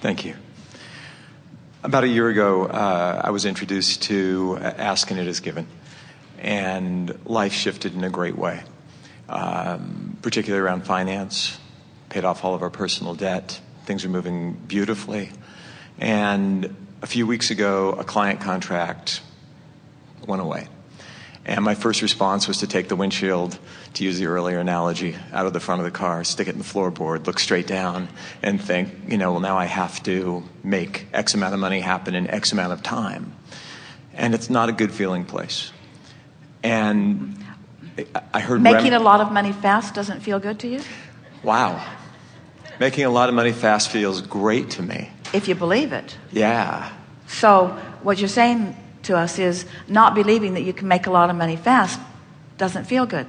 Thank you. About a year ago, I was introduced to Ask and It Is Given, and life shifted in a great way, particularly around finance. Paid off all of our personal debt. Things are moving beautifully. And a few weeks ago, a client contract went away. And my first response was to take the windshield, to use the earlier analogy, out of the front of the car, stick it in the floorboard, look straight down, and think, well, now I have to make X amount of money happen in X amount of time. And it's not a good feeling place. And I heard... Making a lot of money fast doesn't feel good to you? Wow. Making a lot of money fast feels great to me. If you believe it. Yeah. So what you're saying to us is not believing that you can make a lot of money fast doesn't feel good.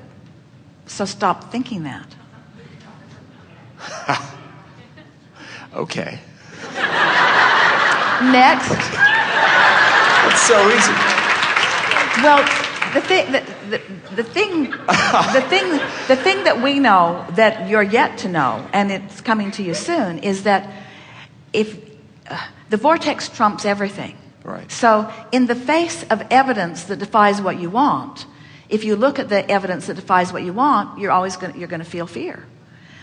So stop thinking that. Okay. Next. It's so easy. Well, the thing that we know that you're yet to know, and it's coming to you soon, is that if the vortex trumps everything. Right. So in the face of evidence that defies what you want, if you look at the evidence that defies what you want, you're going to feel fear.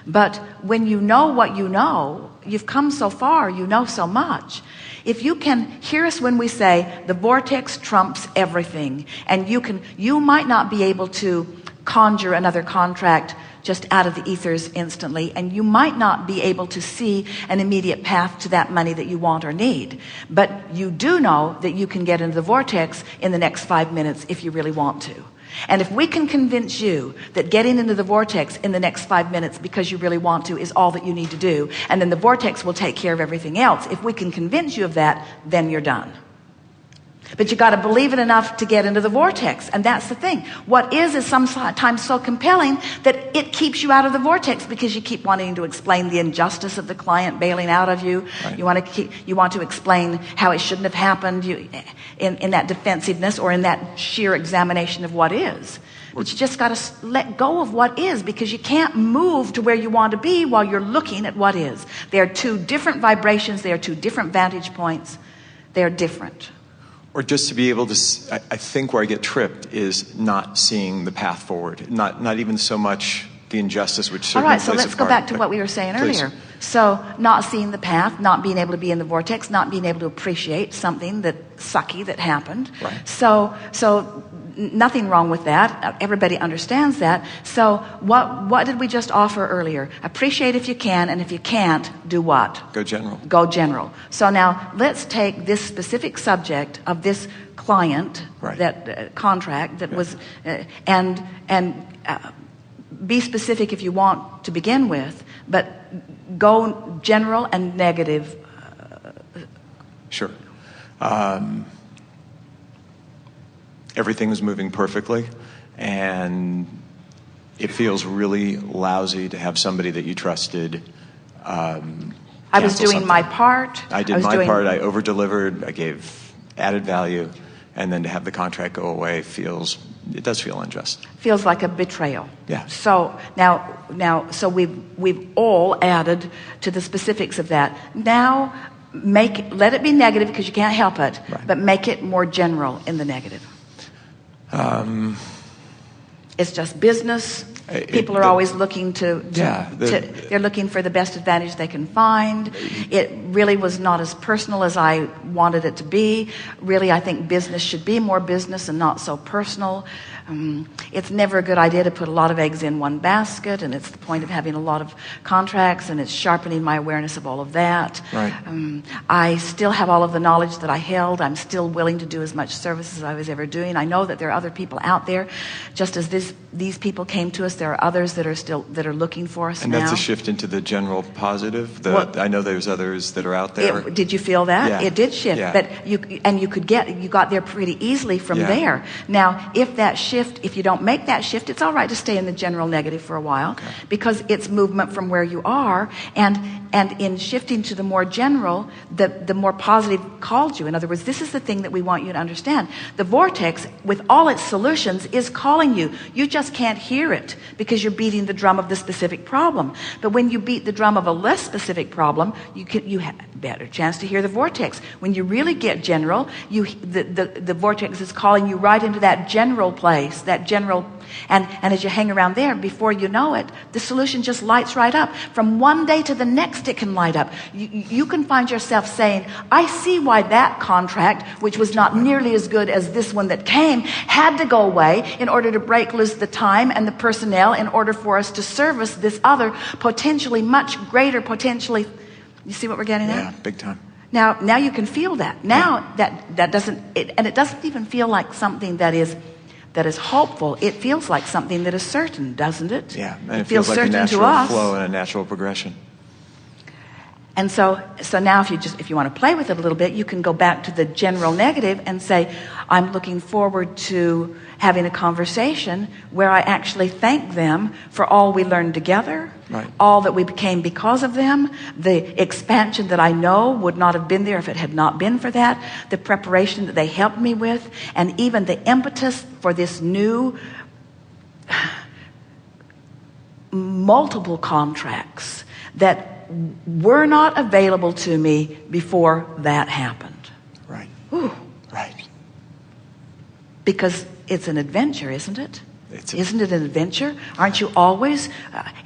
But when you know what you know, you've come so far, you know so much. If you can hear us when we say the vortex trumps everything, and you might not be able to conjure another contract just out of the ethers instantly, and you might not be able to see an immediate path to that money that you want or need, but you do know that you can get into the vortex in the next 5 minutes if you really want to. And if we can convince you that getting into the vortex in the next 5 minutes because you really want to is all that you need to do, and then the vortex will take care of everything else, if we can convince you of that, then you're done. But you got to believe it enough to get into the vortex. And that's the thing. What is sometimes so compelling that it keeps you out of the vortex, because you keep wanting to explain the injustice of the client bailing out of you. Right. You want to explain how it shouldn't have happened, in that defensiveness or in that sheer examination of what is. But you just got to let go of what is, because you can't move to where you want to be while you're looking at what is. They are two different vibrations. They are two different vantage points. They are different. Or just to be able to, I think where I get tripped is not seeing the path forward. Not even so much the injustice, which certainly plays a part. All right, so let's go back to what we were saying earlier. So not seeing the path, not being able to be in the vortex, not being able to appreciate something that sucky that happened. Right. So nothing wrong with that. Everybody understands that. So what did we just offer earlier? Appreciate if you can, and if you can't, do what? Go general. Go general. So now let's take this specific subject of this client, right. that contract that was, and be specific if you want to begin with, but go general and negative. Sure. Everything was moving perfectly, and it feels really lousy to have somebody that you trusted. I was doing my part. I did my part. I over-delivered. I gave added value, and then to have the contract go away it does feel unjust. Feels like a betrayal. Yeah. So now, so we've all added to the specifics of that. Now, let it be negative because you can't help it, right. But make it more general in the negative. It's just business. People are always looking they're looking for the best advantage they can find. It really was not as personal as I wanted it to be. Really, I think business should be more business and not so personal. It's never a good idea to put a lot of eggs in one basket, and it's the point of having a lot of contracts, and it's sharpening my awareness of all of that. Right. I still have all of the knowledge that I held. I'm still willing to do as much service as I was ever doing. I know that there are other people out there, just as these people came to us. There are others that are looking for us and now. And that's a shift into the general positive. I know there's others that are out there. Did you feel that? Yeah. It did shift, yeah. but you got there pretty easily from there. Now, if that shift shift, if you don't make that shift, it's all right to stay in the general negative for a while, because it's movement from where you are, and in shifting to the more general, the more positive calls you. In other words, this is the thing that we want you to understand. The vortex, with all its solutions, is calling you. You just can't hear it because you're beating the drum of the specific problem. But when you beat the drum of a less specific problem, you have a better chance to hear the vortex. When you really get general, the vortex is calling you right into that general place, that general, and as you hang around there, before you know it, the solution just lights right up. From one day to the next, it can light up. You can find yourself saying, I see why that contract, which was not nearly as good as this one that came, had to go away in order to break loose the time and the personnel in order for us to service this other potentially much greater, potentially, you see what we're getting at? Yeah, big time. Now you can feel that. Now that doesn't, and it doesn't even feel like something that is hopeful. It feels like something that is certain, doesn't it? Yeah, and it feels feels like a certain to natural us. flow and a natural progression. And so now if you want to play with it a little bit, you can go back to the general negative and say, I'm looking forward to having a conversation where I actually thank them for all we learned together, right, all that we became because of them, the expansion that I know would not have been there if it had not been for that, the preparation that they helped me with, and even the impetus for this new multiple contracts that were not available to me before that happened. Right. Ooh. Right. Because it's an adventure, isn't it? Isn't it an adventure? Aren't you always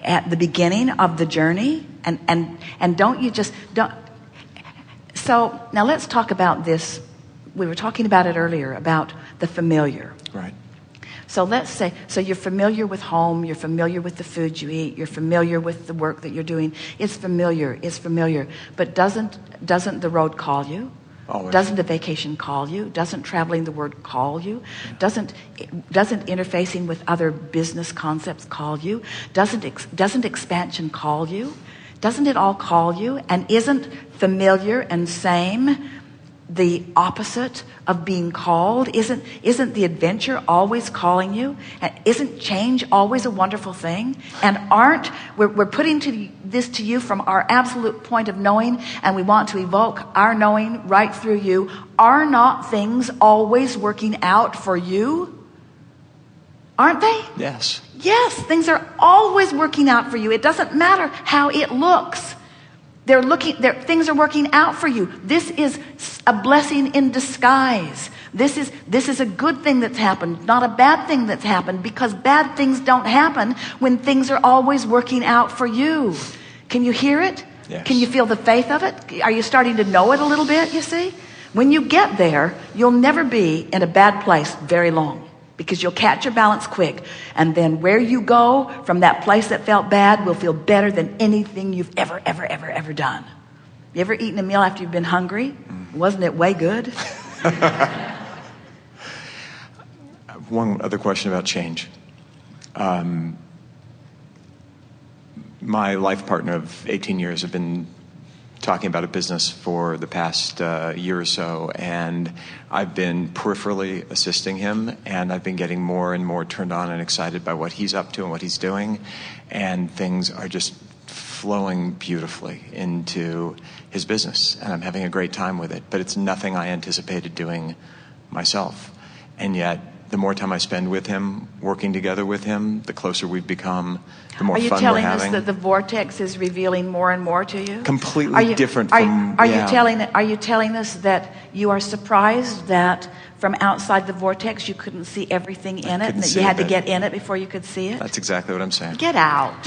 at the beginning of the journey? And don't you just don't. So now let's talk about this. We were talking about it earlier, about the familiar. Right. So let's say, so you're familiar with home, you're familiar with the food you eat, you're familiar with the work that you're doing. It's familiar. But doesn't the road call you? Always. Doesn't the vacation call you? Doesn't traveling the word call you? Doesn't interfacing with other business concepts call you? Doesn't expansion call you? Doesn't it all call you? And isn't familiar and same the opposite of being called? Isn't the adventure always calling you? And isn't change always a wonderful thing? And we're putting this to you from our absolute point of knowing, and we want to evoke our knowing right through you. Are not things always working out for you? Aren't they? Yes. Yes, things are always working out for you. It doesn't matter how it looks. Things are working out for you. This is a blessing in disguise. This is a good thing that's happened, not a bad thing that's happened, because bad things don't happen when things are always working out for you. Can you hear it? Yes. Can you feel the faith of it? Are you starting to know it a little bit, you see? When you get there, you'll never be in a bad place very long, because you'll catch your balance quick. And then where you go from that place that felt bad will feel better than anything you've ever done. You ever eaten a meal after you've been hungry? Wasn't it way good? One other question about change. My life partner of 18 years have been talking about a business for the past year or so, and I've been peripherally assisting him, and I've been getting more and more turned on and excited by what he's up to and what he's doing, and things are just flowing beautifully into his business, and I'm having a great time with it. But it's nothing I anticipated doing myself, and yet the more time I spend with him, working together with him, the closer we've become, the more fun we're having. Are you telling us that the vortex is revealing more and more to you? Completely different from... Are you telling us that you are surprised that from outside the vortex you couldn't see everything in it, and that you had to get in it before you could see it? That's exactly what I'm saying. Get out.